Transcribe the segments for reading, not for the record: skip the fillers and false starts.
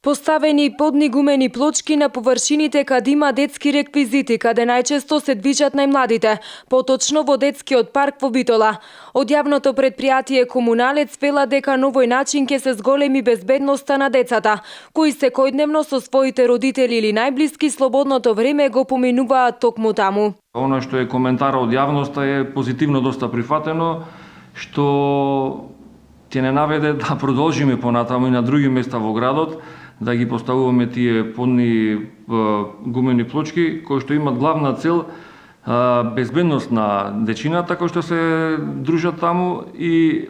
Поставени подни гумени плочки на површините каде има детски реквизити, каде најчесто се движат најмладите, поточно во детскиот парк во Битола. Од јавното претпријатие Комуналец вела дека на овој начин ќе се зголеми безбедноста на децата, кои секојдневно со своите родители или најблиски слободното време го поминуваат токму таму. Оно што е коментар од јавноста е позитивно доста прифатено, што ќе не наведе да продолжиме понатаму и на други места во градот, да ги поставуваме тие подни гумени плочки, кои што имат главна цел безбедност на дечината кои што се дружат таму и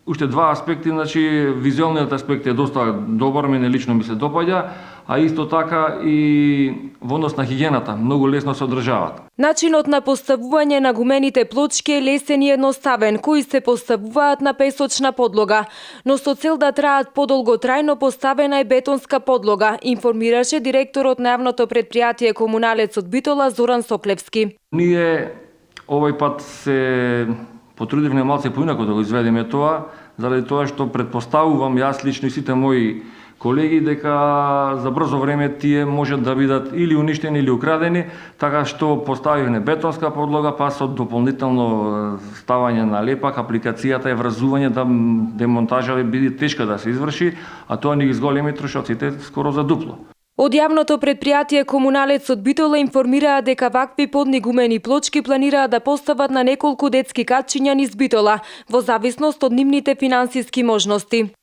уште два аспекти, значи визуелниот аспект е доста добар, мене лично ми се допаѓа, а исто така и во однос на хигиената, многу лесно се одржаваат. Начинот на поставување на гумените плочки е лесен и едноставен, кои се поставуваат на песочна подлога, но со цел да траат подолго трајно поставена е бетонска подлога, информираше директорот на јавното претпријатие Комуналец од Битола Зоран Соклевски. Ние овој пат се потрудивме малце поинако да го изведеме тоа, заради тоа што претпоставувам јас лично и сите мои колеги дека за брзо време тие можат да бидат или уништени или украдени, така што поставивме бетонска подлога, па со дополнително ставање на лепак, апликацијата е врзување да демонтажа биде тешка да се изврши, а тоа ни ги зголеми трошоците скоро за дупло. Од јавното претпријатие Комуналец од Битола информираа дека вакви подни гумени плочки планираат да постават на неколку детски катчиња низ Битола, во зависност од нивните финансиски можности.